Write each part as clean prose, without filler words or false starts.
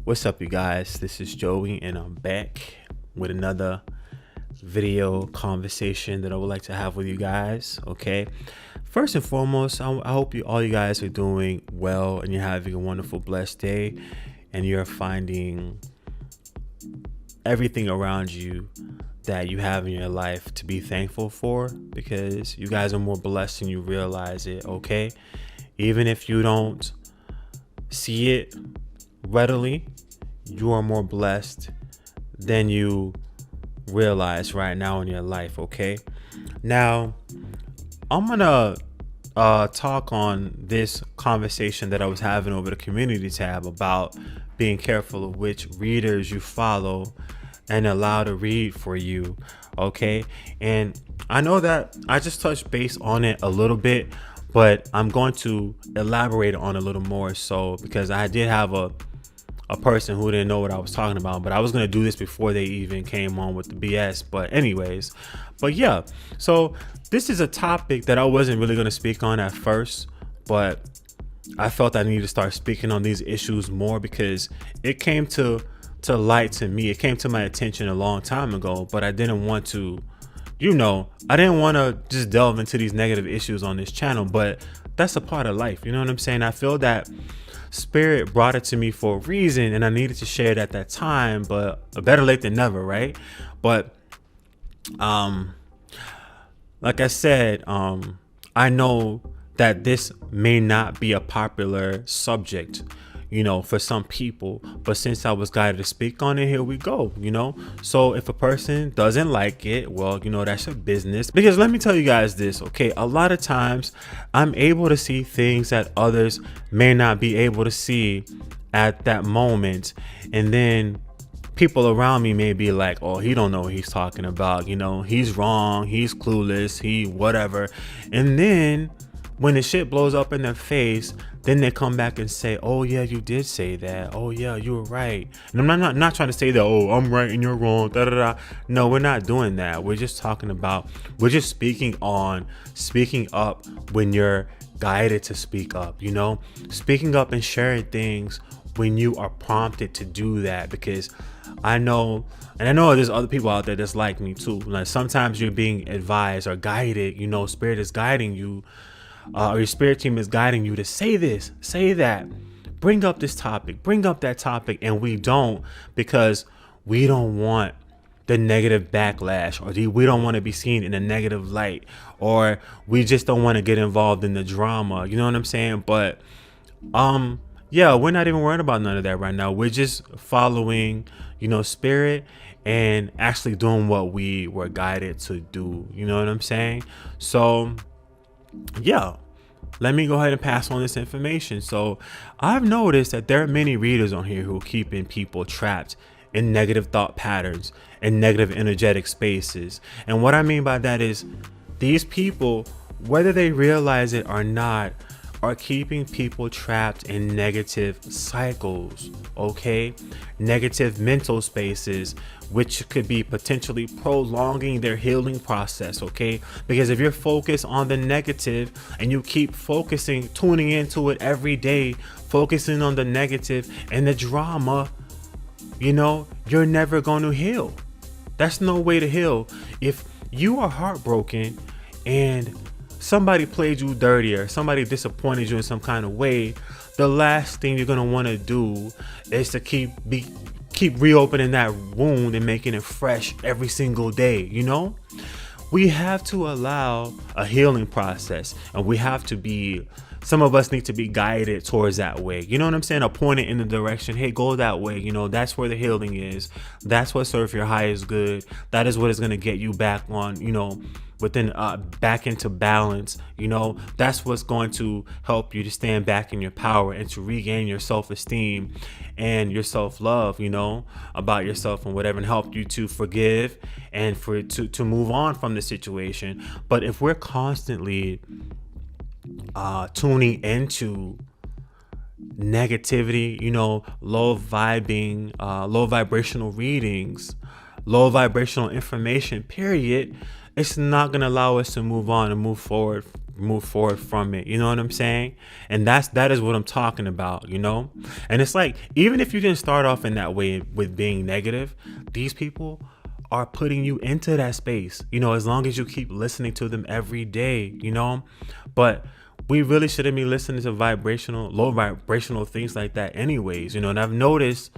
What's up, you guys? This is Joey, and I'm back with another video conversation that I would like to have with you guys. Okay, first and foremost, I hope all you guys are doing well and you're having a wonderful, blessed day, and you're finding everything around you that you have in your life to be thankful for, because you guys are more blessed than you realize it. Okay, even if you don't see it readily, you are more blessed than you realize right now in your life. Okay, now I'm gonna talk on this conversation that I was having over the community tab about being careful of which readers you follow and allow to read for you. Okay, and I know that I just touched base on it a little bit, but I'm going to elaborate on it a little more, so because I did have a person who didn't know what I was talking about, but I was going to do this before they even came on with the BS. But anyways, yeah, so this is a topic that I wasn't really going to speak on at first, but I felt I needed to start speaking on these issues more because it came to light to me. It came to my attention a long time ago, but I didn't want to, I didn't want to just delve into these negative issues on this channel, but that's a part of life. You know what I'm saying? I feel that Spirit brought it to me for a reason, and I needed to share it at that time, but better late than never, right? But like I said, I know that this may not be a popular subject, for some people, but since I was guided to speak on it, here we go. So if a person doesn't like it, well, that's your business. Because let me tell you guys this, okay, a lot of times I'm able to see things that others may not be able to see at that moment, and then people around me may be like, oh, he don't know what he's talking about, he's wrong, he's clueless, he whatever. And then when the shit blows up in their face, then they come back and say, oh yeah, you did say that. Oh yeah, you were right. And I'm not trying to say that, oh, I'm right and you're wrong. Da, da, da. No, we're not doing that. We're just talking about, we're just speaking up when you're guided to speak up, speaking up and sharing things when you are prompted to do that. Because I know there's other people out there that's like me too. Like sometimes you're being advised or guided, Spirit is guiding you. Or your spirit team is guiding you to say this, say that, bring up this topic, bring up that topic, and we don't, because we don't want the negative backlash, or we don't want to be seen in a negative light, or we just don't want to get involved in the drama. You know what I'm saying? But yeah, we're not even worried about none of that right now. We're just following, Spirit, and actually doing what we were guided to do. You know what I'm saying? So yeah, let me go ahead and pass on this information. So I've noticed that there are many readers on here who are keeping people trapped in negative thought patterns and negative energetic spaces. And what I mean by that is these people, whether they realize it or not, are keeping people trapped in negative cycles, okay? Negative mental spaces, which could be potentially prolonging their healing process, okay? Because if you're focused on the negative and you keep tuning into it every day, focusing on the negative and the drama, you're never going to heal. That's no way to heal. If you are heartbroken and somebody played you dirty or somebody disappointed you in some kind of way, the last thing you're going to want to do is to keep reopening that wound and making it fresh every single day. We have to allow a healing process, and some of us need to be guided towards that way. You know what I'm saying? Or pointed in the direction, hey, go that way. That's where the healing is. That's what serves your highest good. That is what is going to get you back on, back into balance. That's what's going to help you to stand back in your power and to regain your self-esteem and your self-love, about yourself and whatever, and help you to forgive and to move on from the situation. But if we're constantly tuning into negativity, low vibrational readings, low vibrational information, period, it's not going to allow us to move on and move forward move forward from it. You know what I'm saying? And that is what I'm talking about, you know? And it's like, even if you didn't start off in that way with being negative, these people are putting you into that space, you know, as long as you keep listening to them every day, you know? But we really shouldn't be listening to low vibrational things like that anyways, you know? And I've noticed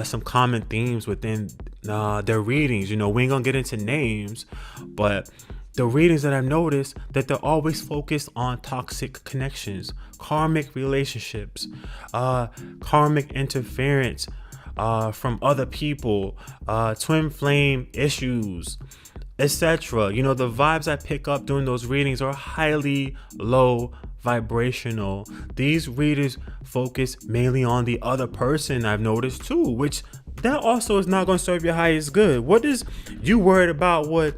some common themes within their readings. You know, we ain't gonna get into names, but the readings that I've noticed, that they're always focused on toxic connections, karmic relationships, karmic interference from other people, twin flame issues, etc. You know, the vibes I pick up during those readings are highly low vibrational. These readers focus mainly on the other person, I've noticed too, which that also is not going to serve your highest good. What is you worried about what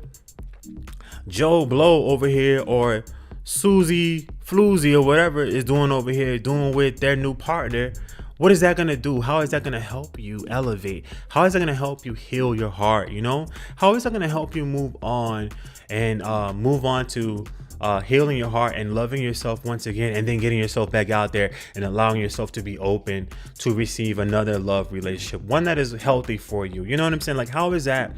Joe Blow over here or Susie Floozy or whatever is doing over here, doing with their new partner? What is that going to do? How is that going to help you elevate? How is that going to help you heal your heart? You know, how is that going to help you move on and move on to healing your heart and loving yourself once again, and then getting yourself back out there and allowing yourself to be open to receive another love relationship, one that is healthy for you? You know what I'm saying? Like, how is that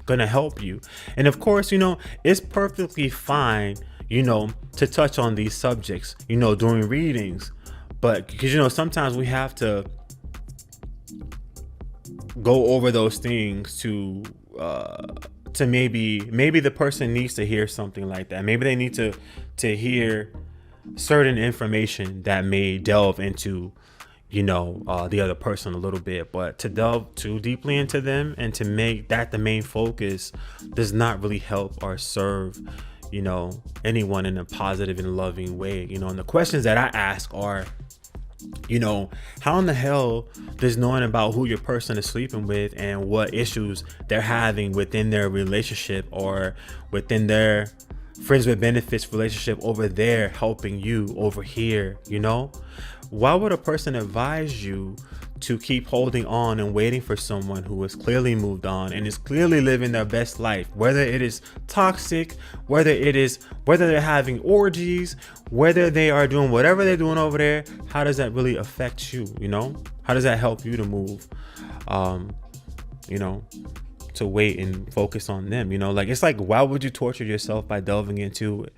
gonna help you? And of course, you know, it's perfectly fine, you know, to touch on these subjects, you know, during readings, but because, you know, sometimes we have to go over those things to maybe the person needs to hear something like that. Maybe they need to hear certain information that may delve into, you know, the other person a little bit. But to delve too deeply into them and to make that the main focus does not really help or serve, you know, anyone in a positive and loving way. You know, and the questions that I ask are, you know, how in the hell does knowing about who your person is sleeping with and what issues they're having within their relationship or within their friends with benefits relationship over there helping you over here? You know, why would a person advise you to keep holding on and waiting for someone who has clearly moved on and is clearly living their best life, whether it is toxic, whether they're having orgies, whether they are doing whatever they're doing over there? How does that really affect you? You know, how does that help you to move, you know, to wait and focus on them? You know, like, it's like, why would you torture yourself by delving into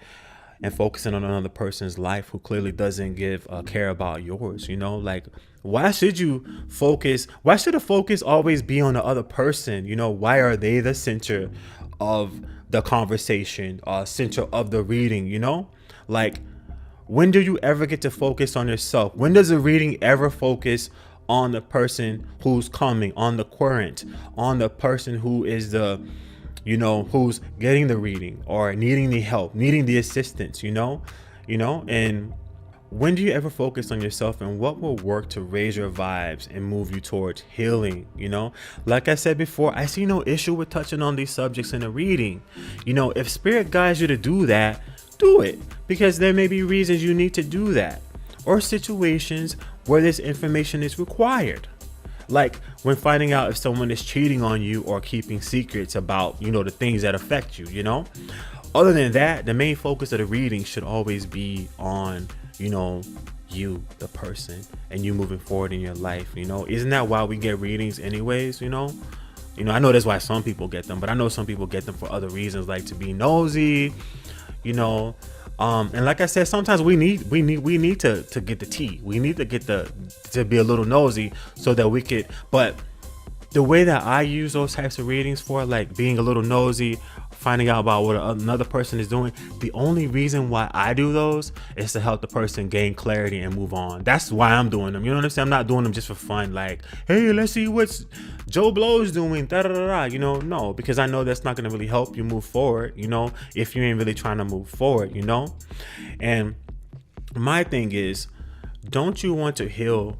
and focusing on another person's life who clearly doesn't give a care about yours? You know, like, why should the focus always be on the other person? You know, why are they the center of the conversation, center of the reading? You know, like, when do you ever get to focus on yourself? When does a reading ever focus on the person who's coming, on the querent, on the person who is the, you know, who's getting the reading or needing the help, needing the assistance, you know, and when do you ever focus on yourself and what will work to raise your vibes and move you towards healing? You know, like I said before, I see no issue with touching on these subjects in a reading. You know, if spirit guides you to do that, do it, because there may be reasons you need to do that, or situations where this information is required. Like when finding out if someone is cheating on you or keeping secrets about, you know, the things that affect you, you know. Other than that, the main focus of the reading should always be on, you know, you, the person, and you moving forward in your life. You know, isn't that why we get readings anyways? You know, I know that's why some people get them, but I know some people get them for other reasons, like to be nosy, you know. And like I said, sometimes we need to get the tea. We need to get to be a little nosy so that we could. But the way that I use those types of readings for, like being a little nosy, finding out about what another person is doing, the only reason why I do those is to help the person gain clarity and move on. That's why I'm doing them. You know what I'm saying? I'm not doing them just for fun. Like, hey, let's see what's Joe Blow's doing. Da da da da. You know, no, because I know that's not gonna really help you move forward. You know, if you ain't really trying to move forward. You know, and my thing is, don't you want to heal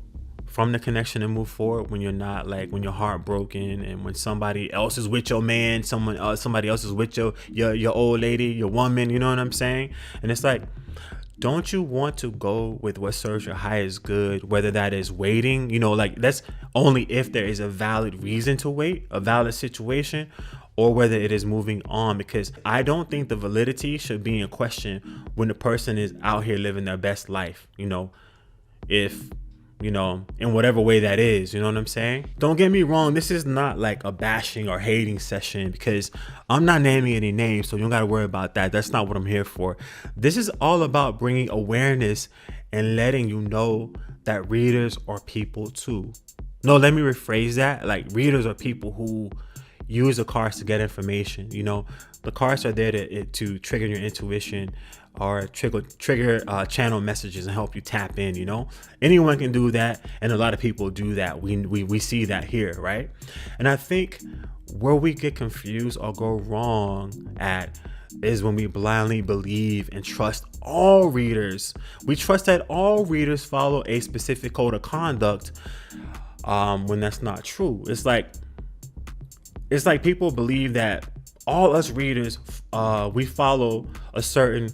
from the connection and move forward when you're not, like, when you're heartbroken and when somebody else is with your man, somebody else is with your old lady, your woman, you know what I'm saying? And it's like, don't you want to go with what serves your highest good, whether that is waiting, you know, like that's only if there is a valid reason to wait, a valid situation, or whether it is moving on, because I don't think the validity should be in question when the person is out here living their best life, if in whatever way that is, you know what I'm saying? Don't get me wrong, this is not like a bashing or hating session, because I'm not naming any names, so you don't got to worry about that. That's not what I'm here for. This is all about bringing awareness and letting you know that readers are people too. No, let me rephrase that. Like, readers are people who use the cards to get information. The cards are there to trigger your intuition, or trigger channel messages and help you tap in. Anyone can do that, and a lot of people do that. We see that here, right? And I think where we get confused or go wrong at is when we blindly believe and trust all readers. We trust that all readers follow a specific code of conduct, when that's not true. It's like people believe that all us readers, we follow a certain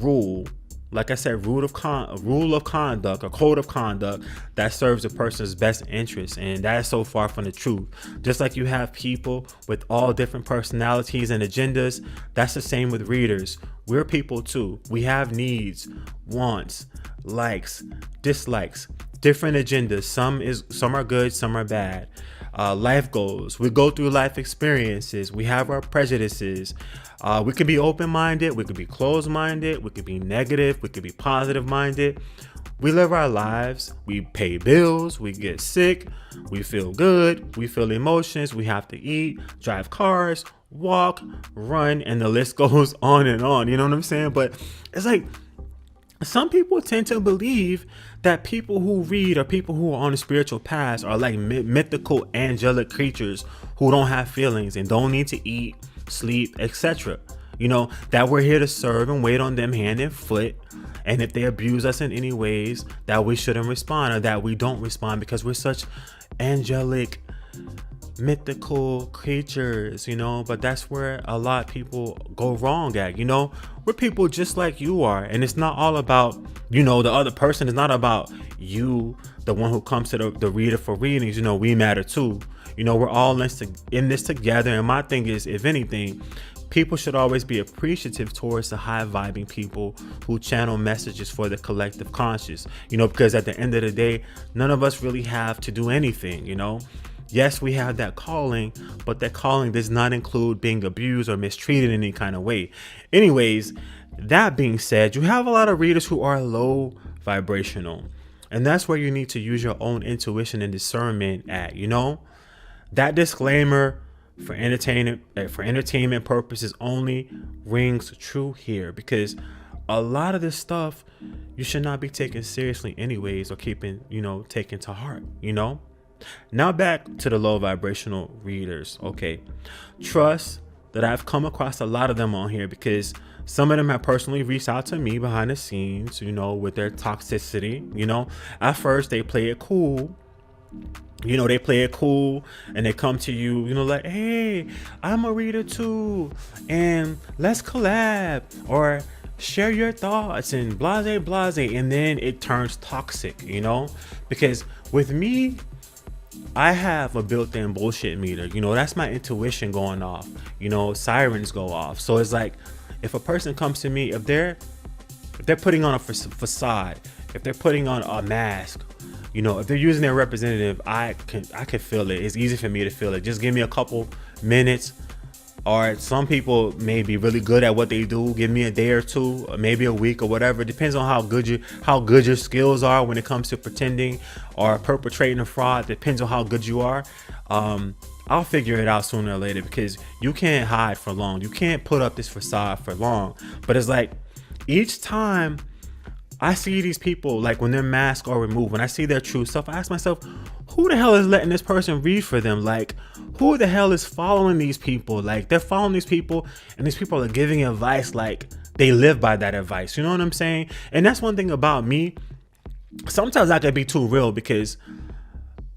rule, like I said, rule of conduct, or code of conduct that serves a person's best interest, and that is so far from the truth. Just like you have people with all different personalities and agendas, that's the same with readers. We're people too. We have needs, wants, likes, dislikes, different agendas. Some are good, some are bad. Life goals. We go through life experiences. We have our prejudices. We could be open-minded. We could be closed-minded. We could be negative. We could be positive-minded. We live our lives. We pay bills. We get sick. We feel good. We feel emotions. We have to eat, drive cars, walk, run, and the list goes on and on. You know what I'm saying? But it's like, some people tend to believe that people who read, or people who are on a spiritual path, are like mythical angelic creatures who don't have feelings and don't need to eat, sleep, etc. That we're here to serve and wait on them hand and foot. And if they abuse us in any ways, that we shouldn't respond, or that we don't respond because we're such angelic, mythical creatures, but that's where a lot of people go wrong at. We're people just like you are, and it's not all about the other person. It's not about you, the one who comes to the reader for readings. We matter too. We're all in this together. And my thing is, if anything, people should always be appreciative towards the high vibing people who channel messages for the collective conscious, because at the end of the day, none of us really have to do anything. Yes, we have that calling, but that calling does not include being abused or mistreated in any kind of way. Anyways, that being said, you have a lot of readers who are low vibrational, and that's where you need to use your own intuition and discernment at. That disclaimer for entertainment purposes only rings true here, because a lot of this stuff you should not be taken seriously anyways, or taken to heart. Now back to the low vibrational readers. Okay, trust that I've come across a lot of them on here, because some of them have personally reached out to me behind the scenes, with their toxicity. At first they play it cool. They play it cool, and they come to you, like, hey, I'm a reader too, and let's collab, or share your thoughts, and blase, and then it turns toxic, because with me, I have a built-in bullshit meter. That's my intuition going off. Sirens go off. So it's like, if a person comes to me, if they're putting on a facade, if they're putting on a mask, if they're using their representative, I can feel it. It's easy for me to feel it. Just give me a couple minutes. Or some people may be really good at what they do. Give me a day or two, or maybe a week, or whatever. It depends on how good your skills are when it comes to pretending or perpetrating a fraud. Depends on how good you are. I'll figure it out sooner or later, because you can't hide for long. You can't put up this facade for long. But it's like, each time I see these people, like when their masks are removed, when I see their true self, I ask myself, who the hell is letting this person read for them? Like, who the hell is following these people? Like, they're following these people, and these people are giving advice like they live by that advice. You know what I'm saying? And that's one thing about me. Sometimes I could be too real, because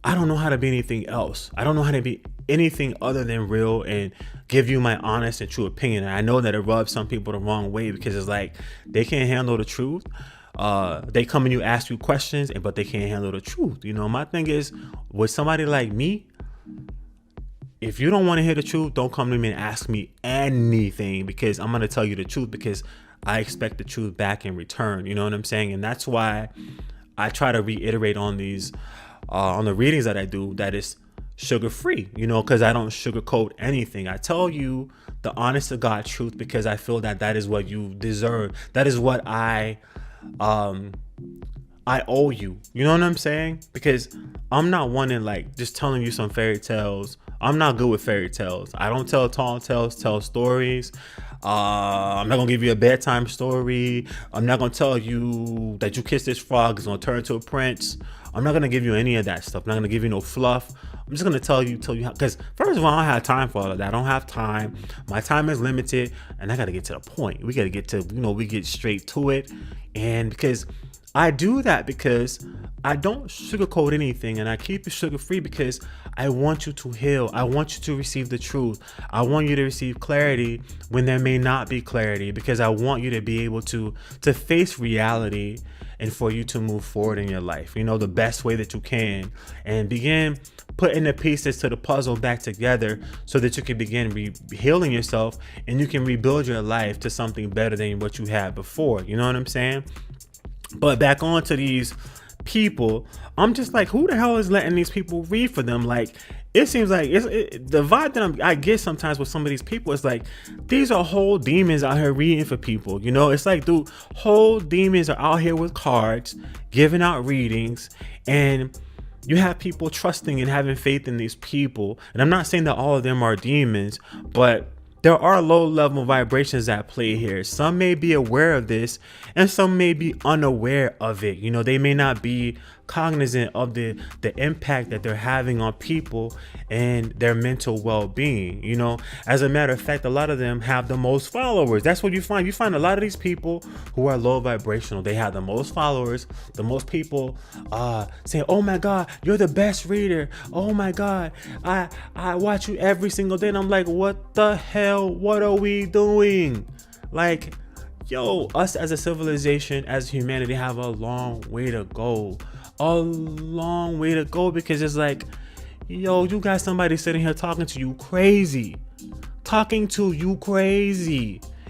I don't know how to be anything else. I don't know how to be anything other than real and give you my honest and true opinion. And I know that it rubs some people the wrong way, because it's like they can't handle the truth. They come and you ask you questions, but they can't handle the truth. My thing is, with somebody like me, if you don't want to hear the truth, don't come to me and ask me anything, because I'm going to tell you the truth, because I expect the truth back in return. You know what I'm saying? And that's why I try to reiterate on these, on the readings that I do, that it's sugar free, you know, because I don't sugarcoat anything. I tell you the honest to God truth, because I feel that that is what you deserve. That is what I owe you. You know what I'm saying? Because I'm not one in like just telling you some fairy tales. I'm not good with fairy tales. I don't tell tall tales, tell stories. I'm not gonna give you a bedtime story. I'm not gonna tell you that you kiss this frog is gonna turn into a prince. I'm not gonna give you any of that stuff. I'm not gonna give you no fluff. I'm just gonna tell you how, because first of all, I don't have time for all of that. I don't have time. My time is limited, and I gotta get to the point. We gotta get to, we get straight to it. And because I do that, because I don't sugarcoat anything, and I keep it sugar free, because I want you to heal. I want you to receive the truth. I want you to receive clarity when there may not be clarity, because I want you to be able to face reality, and for you to move forward in your life, the best way that you can, and begin putting the pieces to the puzzle back together, so that you can begin healing yourself, and you can rebuild your life to something better than what you had before. You know what I'm saying? But back on to these people, I'm just like, who the hell is letting these people read for them? Like, it seems like the vibe that I get sometimes with some of these people is like, these are whole demons out here reading for people. It's like, dude, whole demons are out here with cards, giving out readings, and you have people trusting and having faith in these people. And I'm not saying that all of them are demons, but there are low level vibrations at play here. Some may be aware of this, and some may be unaware of it. They may not be cognizant of the impact that they're having on people and their mental well-being. As a matter of fact, a lot of them have the most followers. That's what you find. You find a lot of these people who are low vibrational, they have the most followers, the most people saying, oh my God, you're the best reader. Oh my God, I watch you every single day. And I'm like, what the hell? What are we doing? Like, yo, us as a civilization, as humanity, have a long way to go. A long way to go, because it's like, yo, you got somebody sitting here talking to you crazy,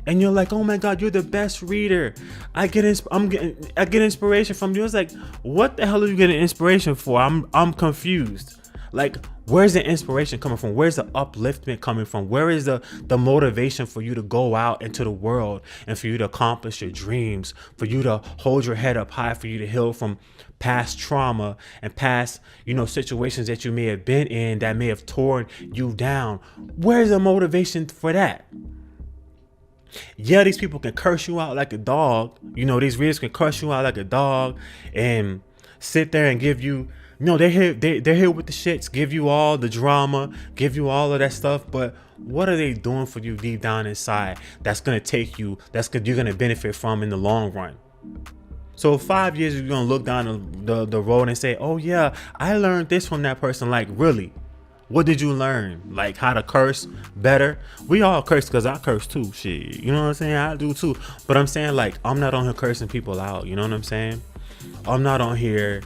and you're like, oh my God, you're the best reader. I get inspiration from you. It's like, what the hell are you getting inspiration for? I'm confused. Like, where's the inspiration coming from? Where's the upliftment coming from? Where is the motivation for you to go out into the world and for you to accomplish your dreams, for you to hold your head up high, for you to heal from past trauma and past, situations that you may have been in that may have torn you down? Where's the motivation for that? Yeah, these people can curse you out like a dog. These readers can curse you out like a dog and sit there and give you, they're here with the shits, give you all the drama, give you all of that stuff. But what are they doing for you deep down inside that's going to take you, you're going to benefit from in the long run? So 5 years, you're going to look down the road and say, oh yeah, I learned this from that person. Like, really? What did you learn? Like, how to curse better? We all curse, because I curse too. Shit. You know what I'm saying? I do too. But I'm saying, like, I'm not on here cursing people out. You know what I'm saying? I'm not on here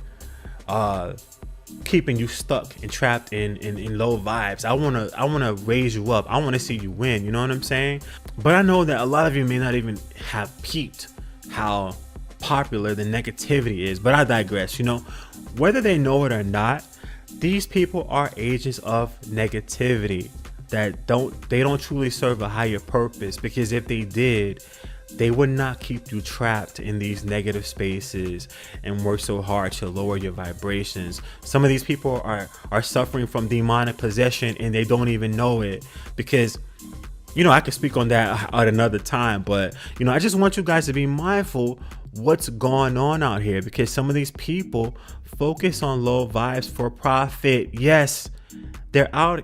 keeping you stuck and trapped in low vibes. I wanna raise you up. I wanna see you win. You know what I'm saying? But I know that a lot of you may not even have peeped how popular the negativity is. But I digress. Whether they know it or not, these people are agents of negativity that don't truly serve a higher purpose, because if they did, they would not keep you trapped in these negative spaces and work so hard to lower your vibrations. Some of these people are suffering from demonic possession, and they don't even know it, because I could speak on that at another time. But I just want you guys to be mindful what's going on out here, because some of these people focus on low vibes for profit. Yes, there are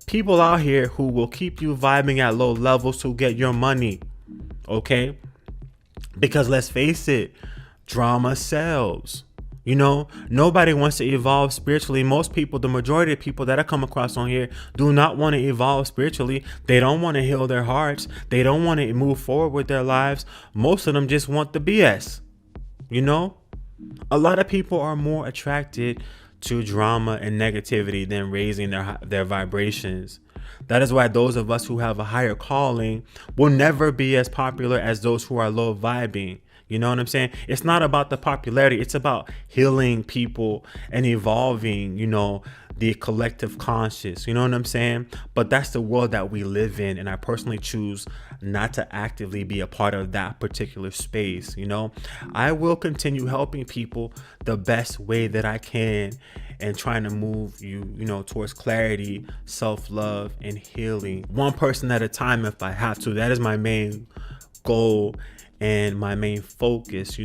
people out here who will keep you vibing at low levels to get your money. Okay, because let's face it, drama sells. Nobody wants to evolve spiritually. Most people, the majority of people that I come across on here, do not want to evolve spiritually. They don't want to heal their hearts. They don't want to move forward with their lives. Most of them just want the BS. A lot of people are more attracted to drama and negativity than raising their vibrations. That is why those of us who have a higher calling will never be as popular as those who are low vibing. You know what I'm saying? It's not about the popularity. It's about healing people and evolving, the collective conscious. You know what I'm saying? But that's the world that we live in. And I personally choose not to actively be a part of that particular space. I will continue helping people the best way that I can and trying to move you, towards clarity, self-love, and healing. One person at a time if I have to. That is my main goal and my main focus.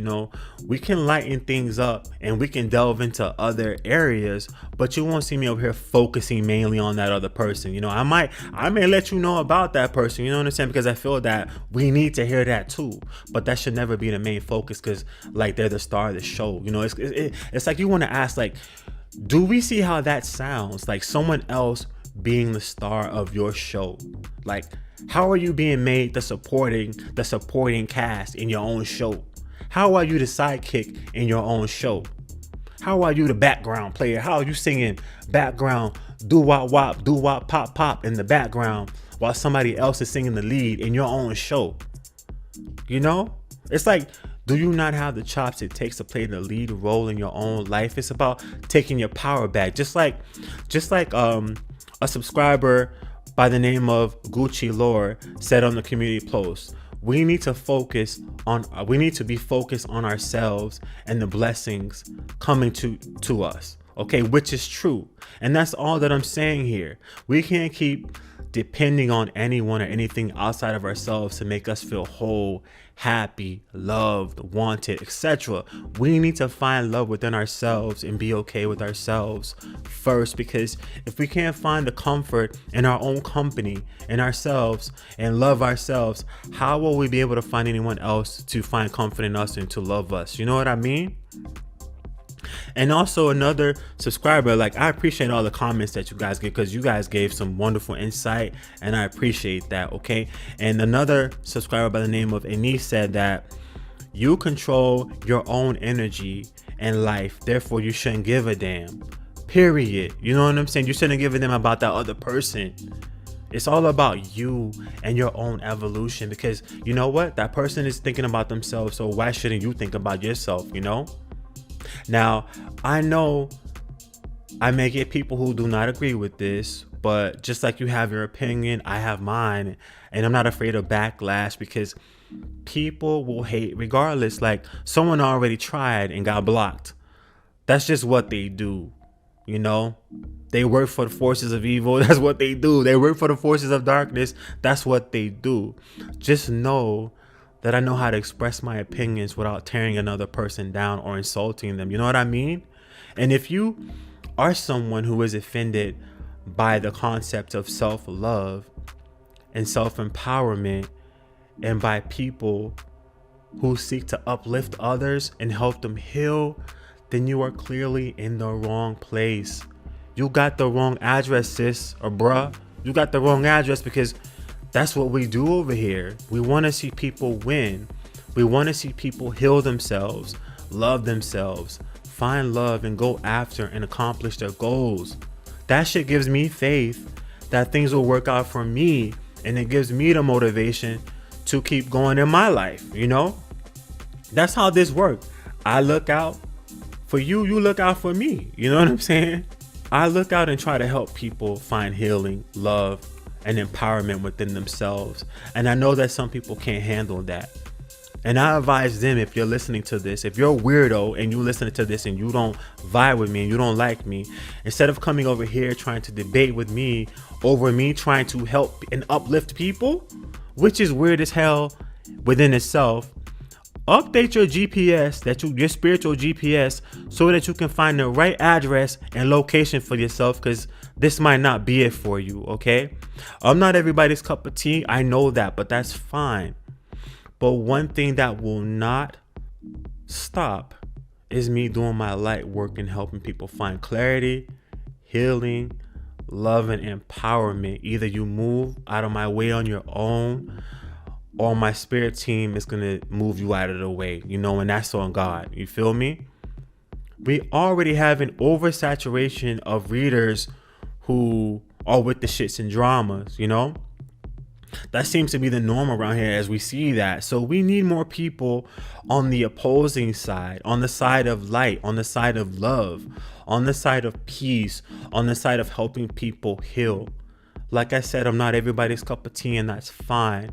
We can lighten things up and we can delve into other areas, but you won't see me over here focusing mainly on that other person. I may let you know about that person, you know what I'm saying, because I feel that we need to hear that too, but that should never be the main focus, because like they're the star of the show. It's like you want to ask, like, do we see how that sounds, like someone else being the star of your show? Like, how are you being made the supporting cast in your own show? How are you the sidekick in your own show? How are you the background player? How are you singing background doo wop wop, doo wop pop pop in the background while somebody else is singing the lead in your own show? It's like, do you not have the chops it takes to play the lead role in your own life? It's about taking your power back. Just like a subscriber by the name of Gucci Lore said on the community post, we need to be focused on ourselves and the blessings coming to us. Okay, which is true. And that's all that I'm saying here. We can't keep depending on anyone or anything outside of ourselves to make us feel whole, happy, loved, wanted, etc. We need to find love within ourselves and be okay with ourselves first, because if we can't find the comfort in our own company, in ourselves, and love ourselves, how will we be able to find anyone else to find comfort in us and to love us? You know what I mean? And also another subscriber, like, I appreciate all the comments that you guys give, because you guys gave some wonderful insight and I appreciate that. Okay. And another subscriber by the name of Anise said that you control your own energy and life, therefore you shouldn't give a damn, period. You know what I'm saying? You shouldn't give a damn about that other person. It's all about you and your own evolution, because you know what? That person is thinking about themselves. So why shouldn't you think about yourself? Now, I know I may get people who do not agree with this, but just like you have your opinion, I have mine, and I'm not afraid of backlash, because people will hate regardless. Like, someone already tried and got blocked. That's just what they do. They work for the forces of evil. That's what they do. They work for the forces of darkness. That's what they do. Just know that I know how to express my opinions without tearing another person down or insulting them. You know what I mean? And if you are someone who is offended by the concept of self-love and self-empowerment, and by people who seek to uplift others and help them heal, then you are clearly in the wrong place. You got the wrong address, sis or bruh. You got the wrong address, because that's what we do over here. We want to see people win. We want to see people heal themselves, love themselves, find love, and go after and accomplish their goals. That shit gives me faith that things will work out for me, and it gives me the motivation to keep going in my life. That's how this works. I look out for you, you look out for me. You know what I'm saying? I look out and try to help people find healing, love, and empowerment within themselves. And I know that some people can't handle that. And I advise them, if you're listening to this, if you're a weirdo and you listening to this and you don't vibe with me and you don't like me, instead of coming over here trying to debate with me over me trying to help and uplift people, which is weird as hell within itself, update your GPS, your spiritual GPS, so that you can find the right address and location for yourself, because this might not be it for you. Okay, I'm not everybody's cup of tea, I know that, but that's fine. But one thing that will not stop is me doing my light work and helping people find clarity, healing, love, and empowerment. Either you move out of my way on your own, or my spirit team is going to move you out of the way, and that's on God. You feel me? We already have an oversaturation of readers who are with the shits and dramas, you know? That seems to be the norm around here as we see that. So we need more people on the opposing side, on the side of light, on the side of love, on the side of peace, on the side of helping people heal. Like I said, I'm not everybody's cup of tea, and that's fine.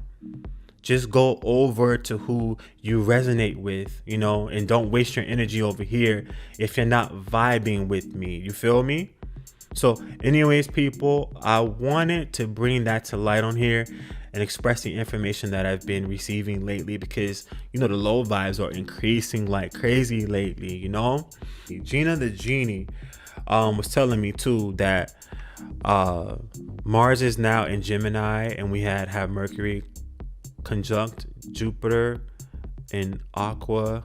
Just go over to who you resonate with, you know, and don't waste your energy over here if you're not vibing with me. You feel me? So anyways, people, I wanted to bring that to light on here and express the information that I've been receiving lately, because, you know, the low vibes are increasing like crazy lately, you know? Gina the Genie was telling me too that Mars is now in Gemini, and we have Mercury conjunct Jupiter in Aqua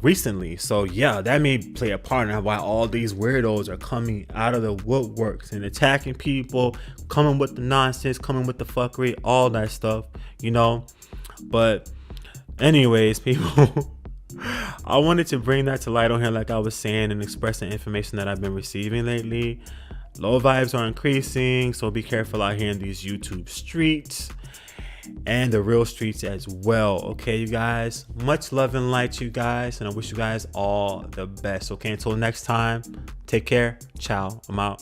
recently. So yeah, that may play a part in why all these weirdos are coming out of the woodworks and attacking people, coming with the nonsense, coming with the fuckery, all that stuff, you know. But anyways, people, I wanted to bring that to light on here, like I was saying, and express the information that I've been receiving lately. Low vibes are increasing, so be careful out here in these YouTube streets and the real streets as well. Okay, you guys, much love and light, you guys, and I wish you guys all the best. Okay, until next time, take care. Ciao. I'm out.